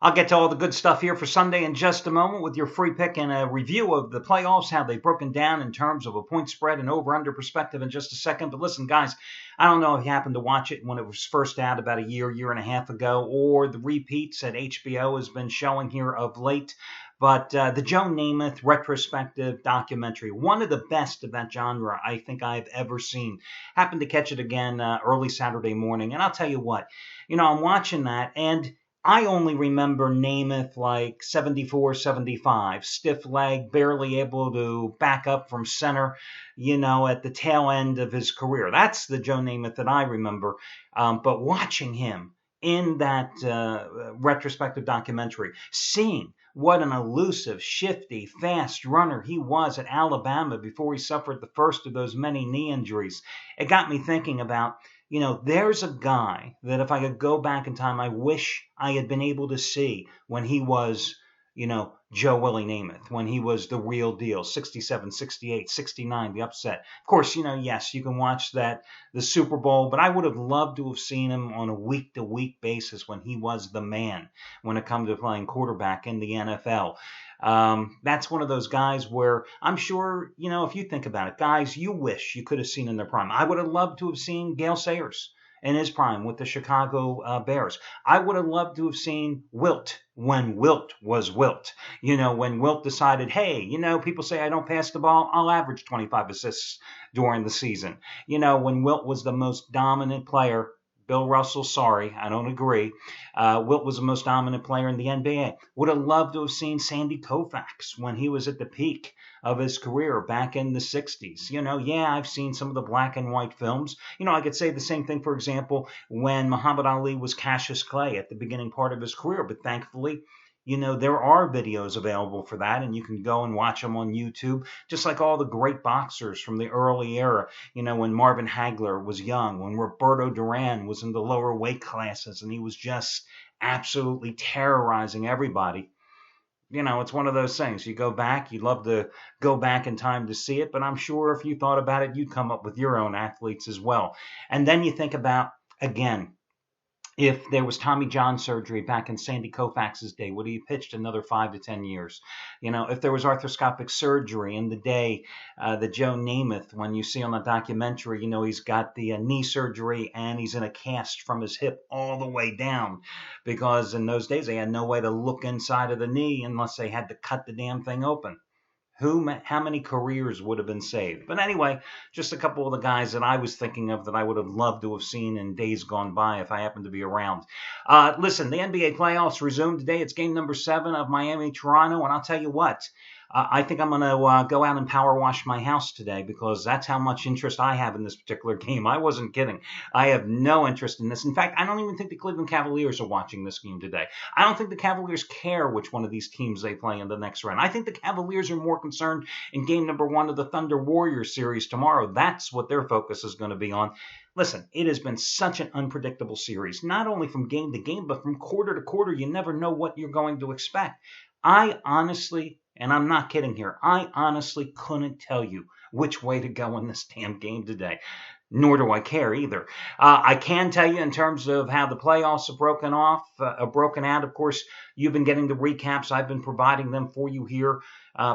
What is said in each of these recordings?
I'll get to all the good stuff here for Sunday in just a moment with your free pick and a review of the playoffs, how they've broken down in terms of a point spread and over-under perspective in just a second. But listen, guys, I don't know if you happened to watch it when it was first out about a year and a half ago, or the repeats that HBO has been showing here of late. But the Joe Namath retrospective documentary, one of the best of that genre I think I've ever seen. Happened to catch it again early Saturday morning. And I'll tell you what, I'm watching that, and I only remember Namath like 74, 75, stiff leg, barely able to back up from center, at the tail end of his career. That's the Joe Namath that I remember. But watching him in that retrospective documentary, seeing what an elusive, shifty, fast runner he was at Alabama before he suffered the first of those many knee injuries, it got me thinking about, there's a guy that if I could go back in time, I wish I had been able to see when he was, Joe Willie Namath, when he was the real deal, 67, 68, 69, the upset. Of course, yes, you can watch the Super Bowl, but I would have loved to have seen him on a week-to-week basis when he was the man when it comes to playing quarterback in the NFL. That's one of those guys where I'm sure, if you think about it, guys you wish you could have seen in their prime. I would have loved to have seen Gale Sayers in his prime with the Chicago Bears. I would have loved to have seen Wilt when Wilt was Wilt. When Wilt decided, hey, people say I don't pass the ball, I'll average 25 assists during the season. When Wilt was the most dominant player. Bill Russell, sorry, I don't agree. Wilt was the most dominant player in the NBA. Would have loved to have seen Sandy Koufax when he was at the peak of his career back in the 60s. I've seen some of the black and white films. I could say the same thing, for example, when Muhammad Ali was Cassius Clay at the beginning part of his career. But thankfully, there are videos available for that, and you can go and watch them on YouTube, just like all the great boxers from the early era, when Marvin Hagler was young, when Roberto Duran was in the lower weight classes, and he was just absolutely terrorizing everybody. It's one of those things. You go back, you'd love to go back in time to see it, but I'm sure if you thought about it, you'd come up with your own athletes as well. And then you think about, again, if there was Tommy John surgery back in Sandy Koufax's day, would he have pitched another 5 to 10 years? If there was arthroscopic surgery in the day that Joe Namath, when you see on the documentary, he's got the knee surgery and he's in a cast from his hip all the way down, because in those days they had no way to look inside of the knee unless they had to cut the damn thing open. How many careers would have been saved? But anyway, just a couple of the guys that I was thinking of that I would have loved to have seen in days gone by if I happened to be around. Listen, the NBA playoffs resumed today. It's game number 7 of Miami-Toronto, and I'll tell you what, I think I'm going to go out and power wash my house today, because that's how much interest I have in this particular game. I wasn't kidding. I have no interest in this. In fact, I don't even think the Cleveland Cavaliers are watching this game today. I don't think the Cavaliers care which one of these teams they play in the next round. I think the Cavaliers are more concerned in game number 1 of the Thunder Warriors series tomorrow. That's what their focus is going to be on. Listen, it has been such an unpredictable series, not only from game to game, but from quarter to quarter. You never know what you're going to expect. I honestly, and I'm not kidding here, I honestly couldn't tell you which way to go in this damn game today. Nor do I care either. I can tell you in terms of how the playoffs are broken out. Of course, you've been getting the recaps. I've been providing them for you here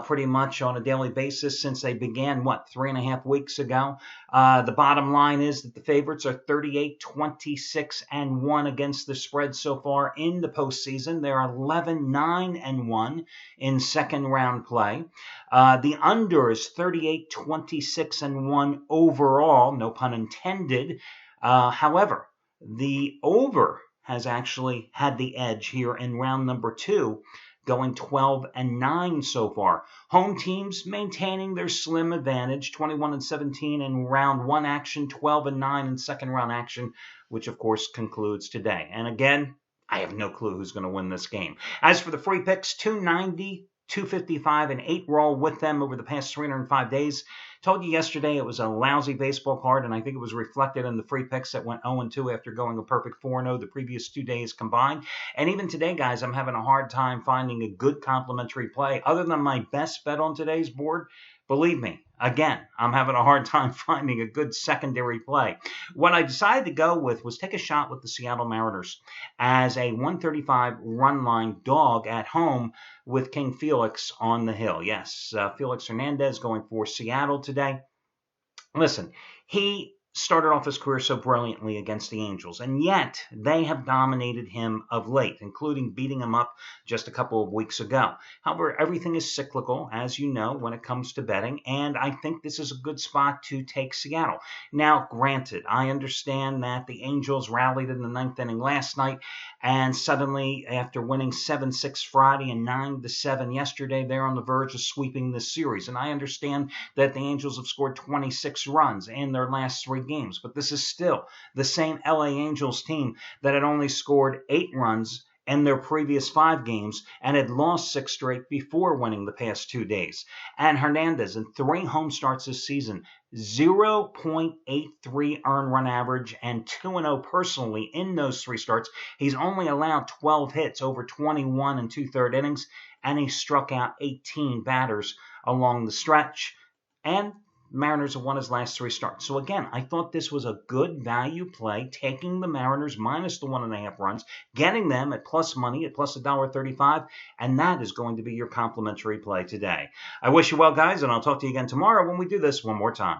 pretty much on a daily basis since they began, 3.5 weeks ago. The bottom line is that the favorites are 38, 26, and 1 against the spread so far in the postseason. They're 11, 9, and 1 in second round play. The under is 38, 26, and 1 overall, no pun intended. However, the over has actually had the edge here in round number 2, going 12 and 9 so far. Home teams maintaining their slim advantage, 21 and 17 in round 1 action, 12 and 9 in second round action, which of course concludes today. And again, I have no clue who's going to win this game. As for the free picks, 290, 255, and 8 roll with them over the past 305 days. Told you yesterday it was a lousy baseball card, and I think it was reflected in the free picks that went 0-2 after going a perfect 4-0 the previous 2 days combined. And even today, guys, I'm having a hard time finding a good complimentary play. Other than my best bet on today's board, Believe me, again, I'm having a hard time finding a good secondary play. What I decided to go with was take a shot with the Seattle Mariners as a 135 run line dog at home with King Felix on the hill. Yes, Felix Hernandez going for Seattle today. Listen, he started off his career so brilliantly against the Angels, and yet they have dominated him of late, including beating him up just a couple of weeks ago. However, everything is cyclical, as you know, when it comes to betting, and I think this is a good spot to take Seattle. Now, granted, I understand that the Angels rallied in the ninth inning last night, and suddenly, after winning 7-6 Friday and 9-7 yesterday, they're on the verge of sweeping this series. And I understand that the Angels have scored 26 runs in their last 3 games, but this is still the same LA Angels team that had only scored 8 runs in their previous 5 games and had lost 6 straight before winning the past 2 days. And Hernandez, in 3 home starts this season, 0.83 earned run average and 2-0 personally in those 3 starts. He's only allowed 12 hits over 21 and 2/3 innings, and he struck out 18 batters along the stretch. And Mariners have won his last 3 starts. So again, I thought this was a good value play, taking the Mariners minus the 1.5 runs, getting them at plus money at plus $1.35, and that is going to be your complimentary play today. I wish you well, guys, and I'll talk to you again tomorrow when we do this one more time.